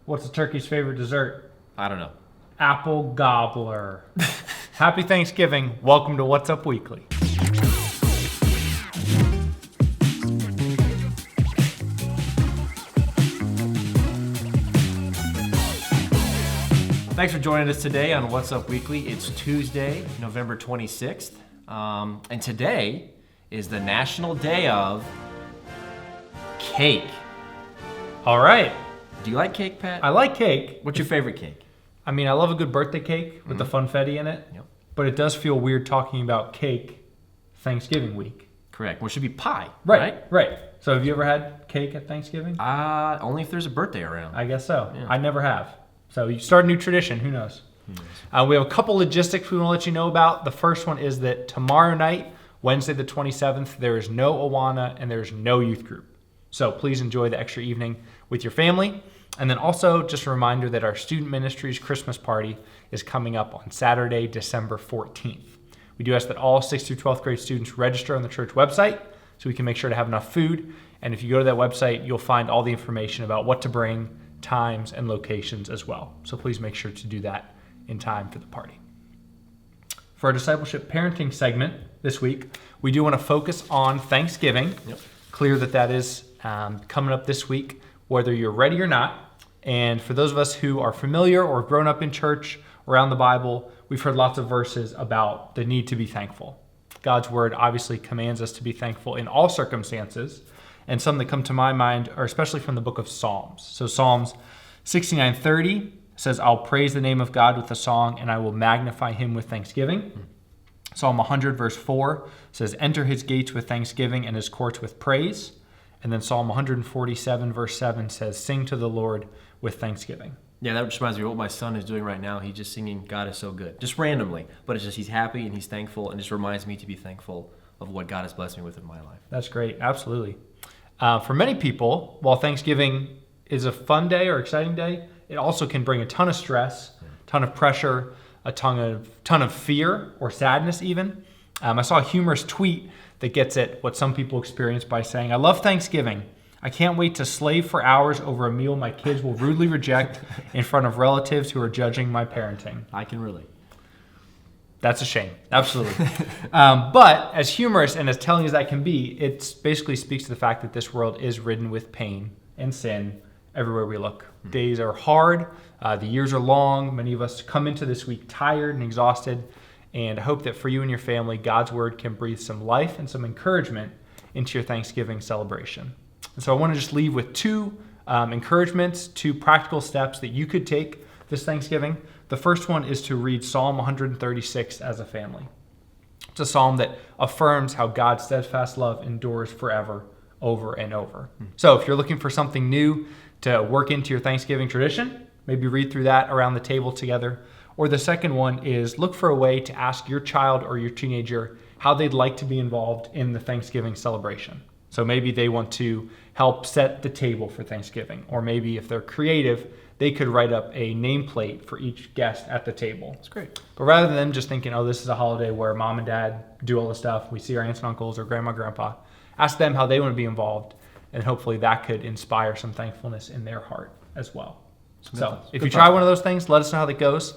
What's a turkey's favorite dessert? I don't know. Apple gobbler. Happy Thanksgiving. Welcome to What's Up Weekly. Thanks for joining us today on What's Up Weekly. It's Tuesday, November 26th. And today is the National Day of Cake. All right. Do you like cake, Pat? I like cake. What's your favorite cake? I mean, I love a good birthday cake with the funfetti in it. Yep. But it does feel weird talking about cake Thanksgiving week. Correct. Well, it should be pie. Right. So have you ever had cake at Thanksgiving? Only if there's a birthday around. I guess so. Yeah. I never have. So you start a new tradition. Who knows? We have a couple logistics we want to let you know about. The first one is that tomorrow night, Wednesday the 27th, there is no Awana and there's no youth group. So please enjoy the extra evening with your family. And then also just a reminder that our student ministry's Christmas party is coming up on Saturday, December 14th. We do ask that all 6th through 12th grade students register on the church website so we can make sure to have enough food. And if you go to that website, you'll find all the information about what to bring, times, and locations as well. So please make sure to do that in time for the party. For our discipleship parenting segment this week, we do want to focus on Thanksgiving. Yep. Clear that is coming up this week, whether you're ready or not. And for those of us who are familiar or grown up in church around the Bible, we've heard lots of verses about the need to be thankful. God's word obviously commands us to be thankful in all circumstances. And some that come to my mind are especially from the book of Psalms. So Psalms 69:30 says, I'll praise the name of God with a song, and I will magnify him with thanksgiving. Psalm 100 verse 4 says, enter his gates with thanksgiving and his courts with praise. And then Psalm 147 verse 7 says, sing to the Lord with thanksgiving. Yeah, that just reminds me of what my son is doing right now. He's just singing God is so good, just randomly. But it's just he's happy and he's thankful, and just reminds me to be thankful of what God has blessed me with in my life. That's great. Absolutely. For many people, while Thanksgiving is a fun day or exciting day, it also can bring a ton of stress, a ton of pressure, a ton of fear or sadness even. I saw a humorous tweet that gets at what some people experience by saying, I love Thanksgiving. I can't wait to slave for hours over a meal my kids will rudely reject in front of relatives who are judging my parenting. I can relate. That's a shame. Absolutely. But as humorous and as telling as that can be, it basically speaks to the fact that this world is ridden with pain and sin everywhere we look. Days are hard. The years are long. Many of us come into this week tired and exhausted. And I hope that for you and your family, God's word can breathe some life and some encouragement into your Thanksgiving celebration. And so I want to just leave with two encouragements, two practical steps that you could take this Thanksgiving. The first one is to read Psalm 136 as a family. It's a psalm that affirms how God's steadfast love endures forever, over and over. So if you're looking for something new to work into your Thanksgiving tradition, maybe read through that around the table together. Or the second one is look for a way to ask your child or your teenager how they'd like to be involved in the Thanksgiving celebration. So maybe they want to help set the table for Thanksgiving, or maybe if they're creative, they could write up a nameplate for each guest at the table. That's great. But rather than them just thinking, oh, this is a holiday where mom and dad do all the stuff, we see our aunts and uncles or grandma, grandpa, ask them how they want to be involved, and hopefully that could inspire some thankfulness in their heart as well. So if you try one of those things, let us know how that goes.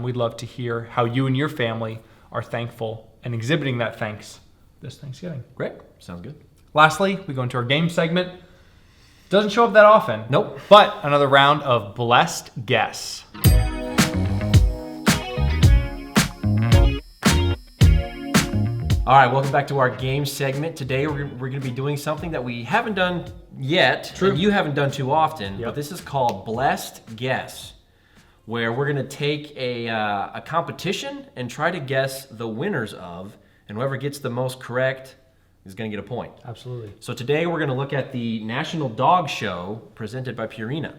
We'd love to hear how you and your family are thankful and exhibiting that thanks this Thanksgiving. Great. Sounds good. Lastly, we go into our game segment. Doesn't show up that often. Nope. But another round of Blessed Guess. All right, welcome back to our game segment. Today we're going to be doing something that we haven't done yet. True. And you haven't done too often, Yep. but this is called Blessed Guess, where we're going to take a competition and try to guess the winners of, and whoever gets the most correct is going to get a point. Absolutely. So today we're going to look at the National Dog Show presented by Purina.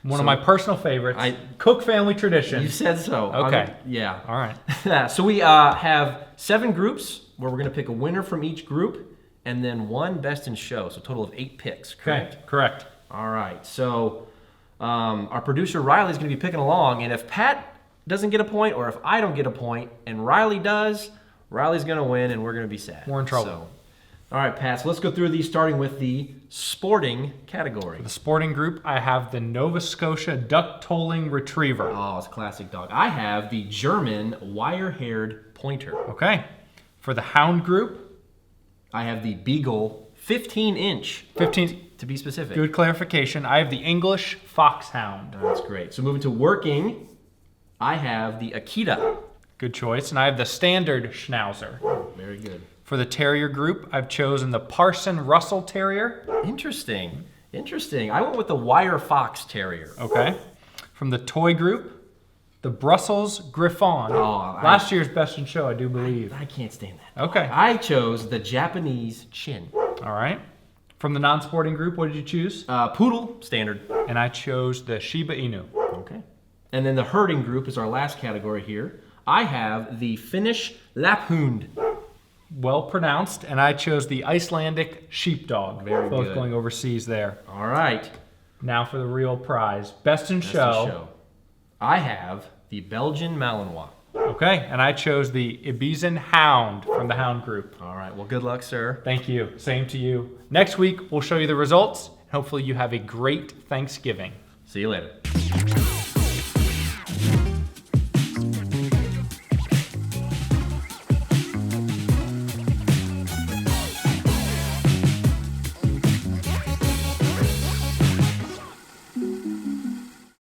One of my personal favorites. Cook family tradition. You said so. Okay. Yeah. All right. So we have 7 groups where we're going to pick a winner from each group and then one best in show. So a total of 8 picks, correct? Okay. Correct. All right. So our producer Riley is going to be picking along, and if Pat doesn't get a point or if I don't get a point and Riley does, Riley's going to win and we're going to be sad. We're in trouble. All right, Pat, so let's go through these starting with the sporting category. The sporting group, I have the Nova Scotia duck-tolling retriever. Oh, it's a classic dog. I have the German wire-haired pointer. Okay. For the hound group, I have the Beagle 15-inch. 15, to be specific. good clarification. I have the English foxhound. That's great. So moving to working, I have the Akita. Good choice. And I have the standard schnauzer. Very good. For the terrier group, I've chosen the Parson Russell Terrier. Interesting. Interesting. I went with the Wire Fox Terrier. Okay. From the toy group, the Brussels Griffon. Last year's best in show, I do believe. I can't stand that. Okay. I chose the Japanese Chin. All right. From the non-sporting group, what did you choose? Poodle, standard. And I chose the Shiba Inu. Okay. And then the herding group is our last category here. I have the Finnish Laphund. Well pronounced. And I chose the Icelandic Sheepdog. Very Both good. going overseas there. All right. Now for the real prize. Best in show. I have the Belgian Malinois. Okay. And I chose the Ibiza Hound from the Hound group. All right. Well, good luck, sir. Thank you. Same to you. Next week, we'll show you the results. Hopefully you have a great Thanksgiving. See you later.